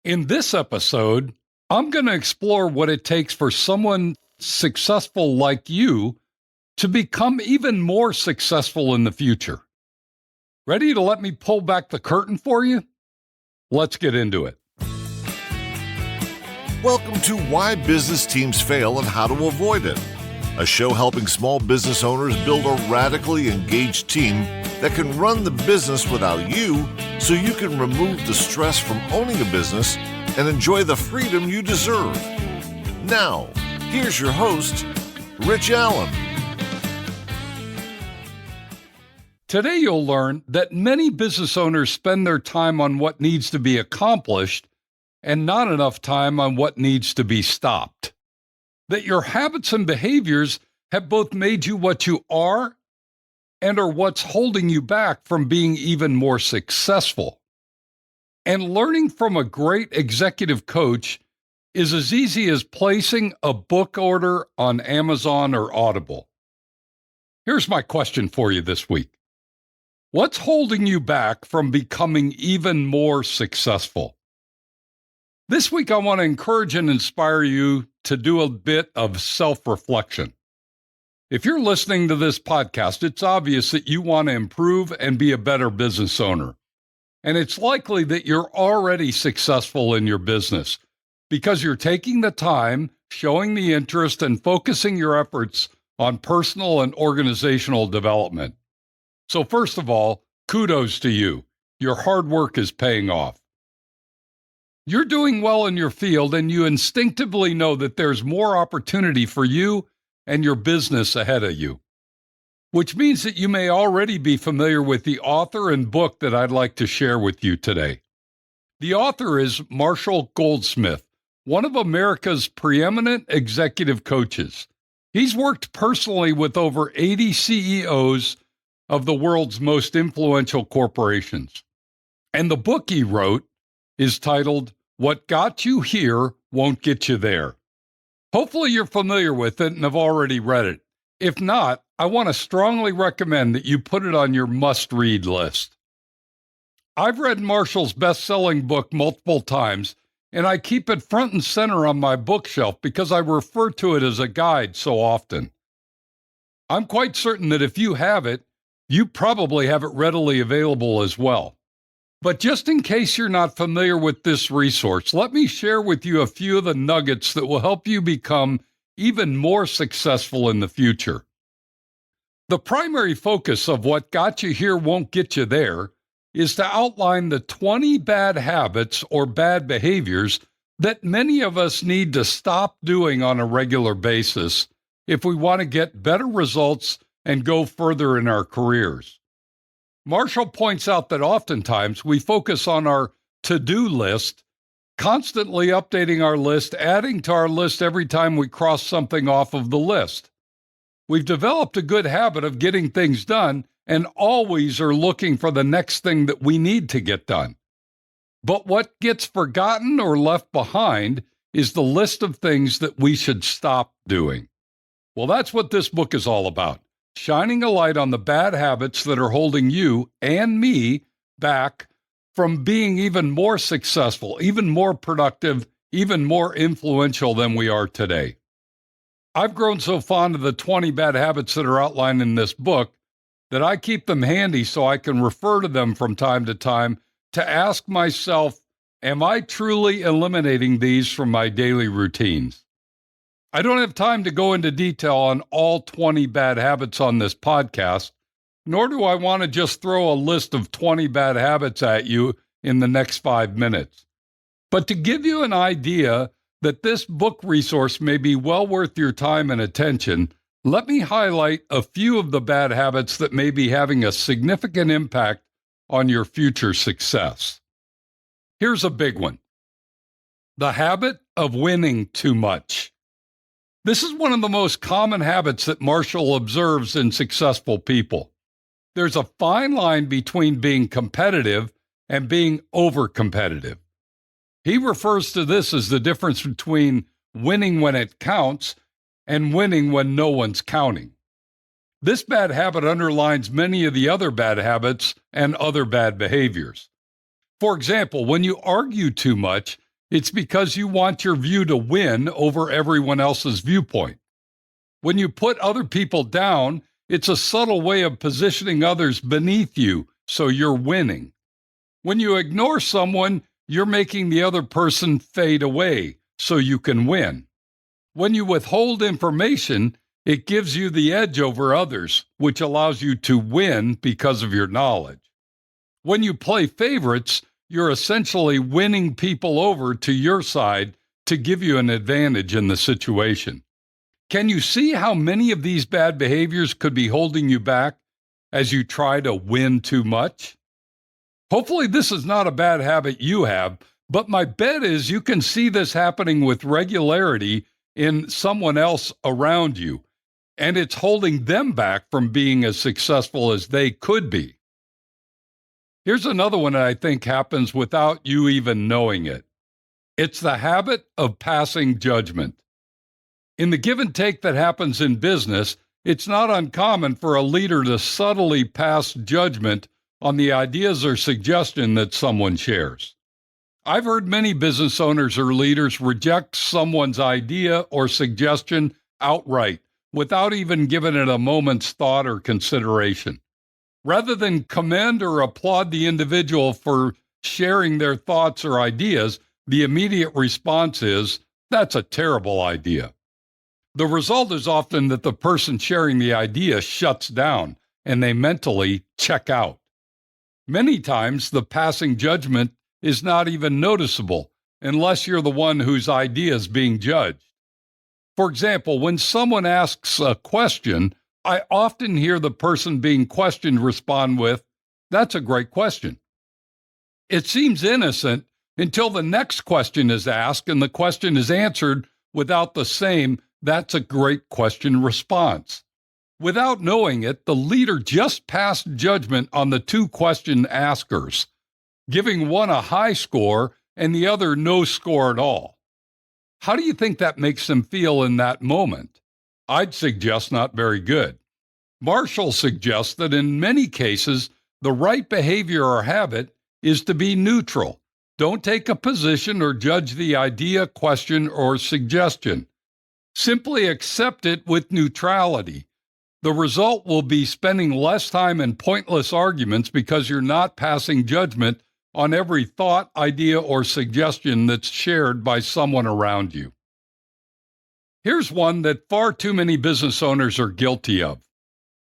In this episode, I'm going to explore what it takes for someone successful like you to become even more successful in the future. Ready to let me pull back the curtain for you? Let's get into it. Welcome to Why Business Teams Fail and How to Avoid It, a show helping small business owners build a radically engaged team that can run the business without you, so you can remove the stress from owning a business and enjoy the freedom you deserve. Now, here's your host, Rich Allen. Today you'll learn that many business owners spend their time on what needs to be accomplished and not enough time on what needs to be stopped. That your habits and behaviors have both made you what you are and are what's holding you back from being even more successful. And learning from a great executive coach is as easy as placing a book order on Amazon or Audible. Here's my question for you this week. What's holding you back from becoming even more successful? This week, I want to encourage and inspire you to do a bit of self-reflection. If you're listening to this podcast, it's obvious that you want to improve and be a better business owner. And it's likely that you're already successful in your business because you're taking the time, showing the interest, and focusing your efforts on personal and organizational development. So first of all, kudos to you. Your hard work is paying off. You're doing well in your field, and you instinctively know that there's more opportunity for you and your business ahead of you, which means that you may already be familiar with the author and book that I'd like to share with you today. The author is Marshall Goldsmith, one of America's preeminent executive coaches. He's worked personally with over 80 CEOs of the world's most influential corporations. And the book he wrote is titled, What Got You Here Won't Get You There. Hopefully you're familiar with it and have already read it. If not, I want to strongly recommend that you put it on your must-read list. I've read Marshall's best-selling book multiple times, and I keep it front and center on my bookshelf because I refer to it as a guide so often. I'm quite certain that if you have it, you probably have it readily available as well. But just in case you're not familiar with this resource, let me share with you a few of the nuggets that will help you become even more successful in the future. The primary focus of What Got You Here Won't Get You There is to outline the 20 bad habits or bad behaviors that many of us need to stop doing on a regular basis if we want to get better results and go further in our careers. Marshall points out that oftentimes we focus on our to-do list, constantly updating our list, adding to our list every time we cross something off of the list. We've developed a good habit of getting things done and always are looking for the next thing that we need to get done. But what gets forgotten or left behind is the list of things that we should stop doing. Well, that's what this book is all about. Shining a light on the bad habits that are holding you and me back from being even more successful, even more productive, even more influential than we are today. I've grown so fond of the 20 bad habits that are outlined in this book that I keep them handy so I can refer to them from time to time to ask myself, am I truly eliminating these from my daily routines? I don't have time to go into detail on all 20 bad habits on this podcast, nor do I want to just throw a list of 20 bad habits at you in the next 5 minutes. But to give you an idea that this book resource may be well worth your time and attention, let me highlight a few of the bad habits that may be having a significant impact on your future success. Here's a big one. The habit of winning too much. This is one of the most common habits that Marshall observes in successful people. There's a fine line between being competitive and being over-competitive. He refers to this as the difference between winning when it counts and winning when no one's counting. This bad habit underlines many of the other bad habits and other bad behaviors. For example, when you argue too much, It's because you want your view to win over everyone else's viewpoint. When you put other people down, it's a subtle way of positioning others beneath you, so you're winning. When you ignore someone, you're making the other person fade away, so you can win. When you withhold information, it gives you the edge over others, which allows you to win because of your knowledge. When you play favorites, you're essentially winning people over to your side to give you an advantage in the situation. Can you see how many of these bad behaviors could be holding you back as you try to win too much? Hopefully, this is not a bad habit you have, but my bet is you can see this happening with regularity in someone else around you, and it's holding them back from being as successful as they could be. Here's another one that I think happens without you even knowing it. It's the habit of passing judgment. In the give and take that happens in business, it's not uncommon for a leader to subtly pass judgment on the ideas or suggestion that someone shares. I've heard many business owners or leaders reject someone's idea or suggestion outright without even giving it a moment's thought or consideration. Rather than commend or applaud the individual for sharing their thoughts or ideas, the immediate response is, "That's a terrible idea." The result is often that the person sharing the idea shuts down and they mentally check out. Many times, the passing judgment is not even noticeable unless you're the one whose idea is being judged. For example, when someone asks a question, I often hear the person being questioned respond with, "That's a great question." It seems innocent until the next question is asked and the question is answered without the same "that's a great question" response. Without knowing it, the leader just passed judgment on the two question askers, giving one a high score and the other no score at all. How do you think that makes them feel in that moment? I'd suggest not very good. Marshall suggests that in many cases, the right behavior or habit is to be neutral. Don't take a position or judge the idea, question, or suggestion. Simply accept it with neutrality. The result will be spending less time in pointless arguments because you're not passing judgment on every thought, idea, or suggestion that's shared by someone around you. Here's one that far too many business owners are guilty of: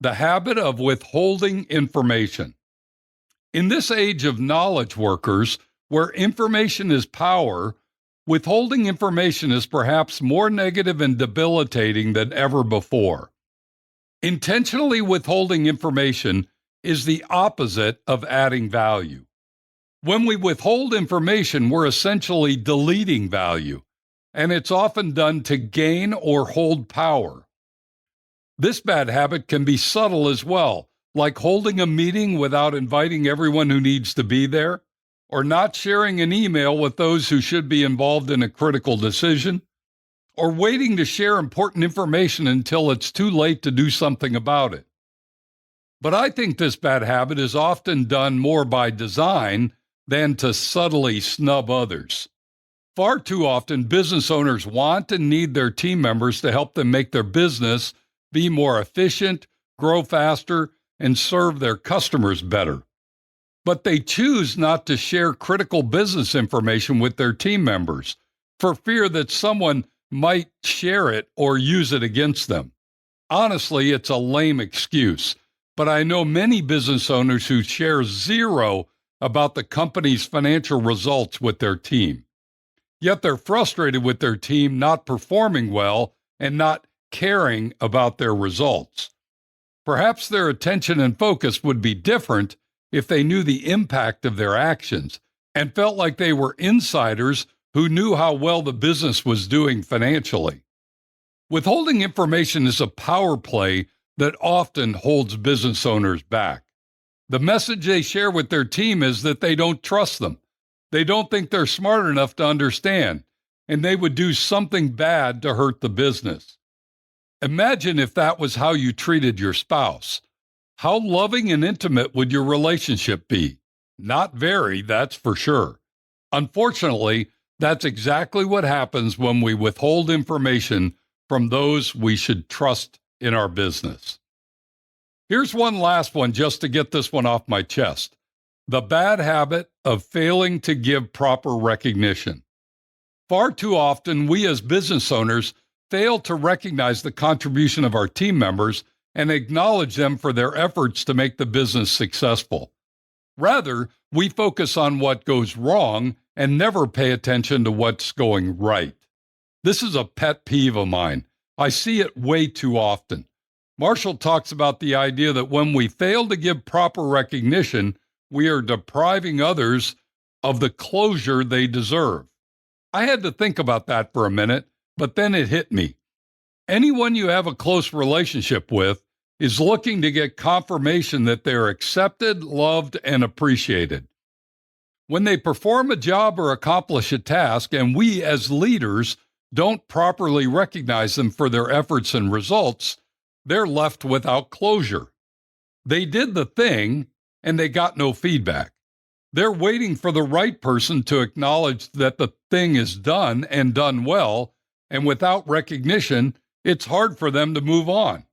the habit of withholding information. In this age of knowledge workers, where information is power, withholding information is perhaps more negative and debilitating than ever before. Intentionally withholding information is the opposite of adding value. When we withhold information, we're essentially deleting value, and it's often done to gain or hold power. This bad habit can be subtle as well, like holding a meeting without inviting everyone who needs to be there, or not sharing an email with those who should be involved in a critical decision, or waiting to share important information until it's too late to do something about it. But I think this bad habit is often done more by design than to subtly snub others. Far too often, business owners want and need their team members to help them make their business be more efficient, grow faster, and serve their customers better. But they choose not to share critical business information with their team members for fear that someone might share it or use it against them. Honestly, it's a lame excuse, but I know many business owners who share zero about the company's financial results with their team. Yet they're frustrated with their team not performing well and not caring about their results. Perhaps their attention and focus would be different if they knew the impact of their actions and felt like they were insiders who knew how well the business was doing financially. Withholding information is a power play that often holds business owners back. The message they share with their team is that they don't trust them. They don't think they're smart enough to understand, and they would do something bad to hurt the business. Imagine if that was how you treated your spouse. How loving and intimate would your relationship be? Not very, that's for sure. Unfortunately, That's exactly what happens when we withhold information from those we should trust in our business. Here's one last one just to get this one off my chest. The bad habit of failing to give proper recognition. Far too often, we as business owners fail to recognize the contribution of our team members and acknowledge them for their efforts to make the business successful. Rather, we focus on what goes wrong and never pay attention to what's going right. This is a pet peeve of mine. I see it way too often. Marshall talks about the idea that when we fail to give proper recognition, we are depriving others of the closure they deserve. I had to think about that for a minute, but then it hit me. Anyone you have a close relationship with is looking to get confirmation that they're accepted, loved, and appreciated. When they perform a job or accomplish a task, and we as leaders don't properly recognize them for their efforts and results, they're left without closure. They did the thing, and they got no feedback. They're waiting for the right person to acknowledge that the thing is done and done well, and without recognition, it's hard for them to move on.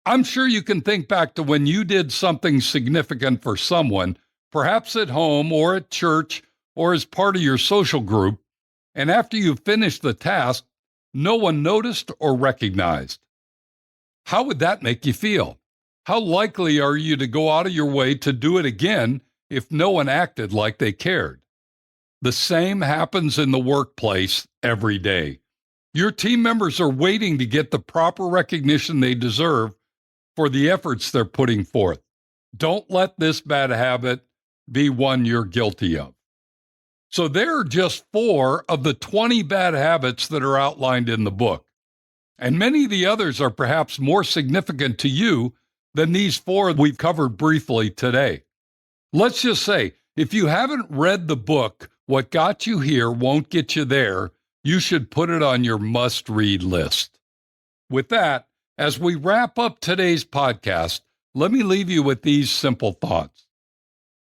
I'm sure you can think back to when you did something significant for someone, perhaps at home or at church or as part of your social group, and after you finished the task, no one noticed or recognized. How would that make you feel? How likely are you to go out of your way to do it again if no one acted like they cared? The same happens in the workplace every day. Your team members are waiting to get the proper recognition they deserve for the efforts they're putting forth. Don't let this bad habit be one you're guilty of. So there are just 4 of the 20 bad habits that are outlined in the book. And many of the others are perhaps more significant to you than these 4 we've covered briefly today. Let's just say, if you haven't read the book, What Got You Here Won't Get You There, you should put it on your must-read list. With that, as we wrap up today's podcast, let me leave you with these simple thoughts.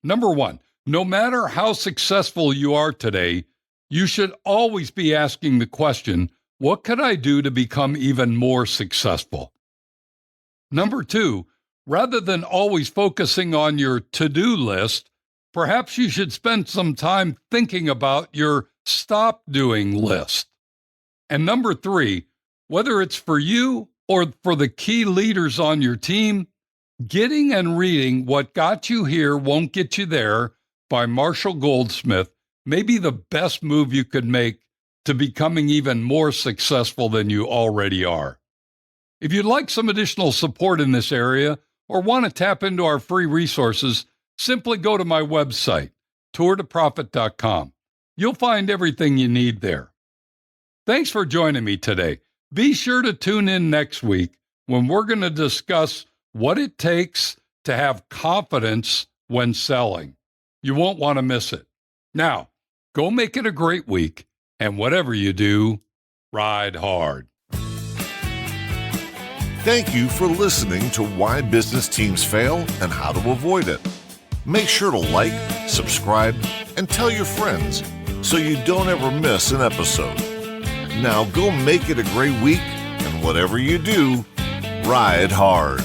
Number 1, no matter how successful you are today, you should always be asking the question, what could I do to become even more successful? Number 2, rather than always focusing on your to-do list, perhaps you should spend some time thinking about your stop doing list. And number 3, whether it's for you or for the key leaders on your team, getting and reading What Got You Here Won't Get You There by Marshall Goldsmith may be the best move you could make to becoming even more successful than you already are. If you'd like some additional support in this area or want to tap into our free resources, simply go to my website, tourtoprofit.com. You'll find everything you need there. Thanks for joining me today. Be sure to tune in next week when we're going to discuss what it takes to have confidence when selling. You won't want to miss it. Now, go make it a great week, and whatever you do, ride hard. Thank you for listening to Why Business Teams Fail and How to Avoid It. Make sure to like, subscribe, and tell your friends so you don't ever miss an episode. Now go make it a great week, and whatever you do, ride hard.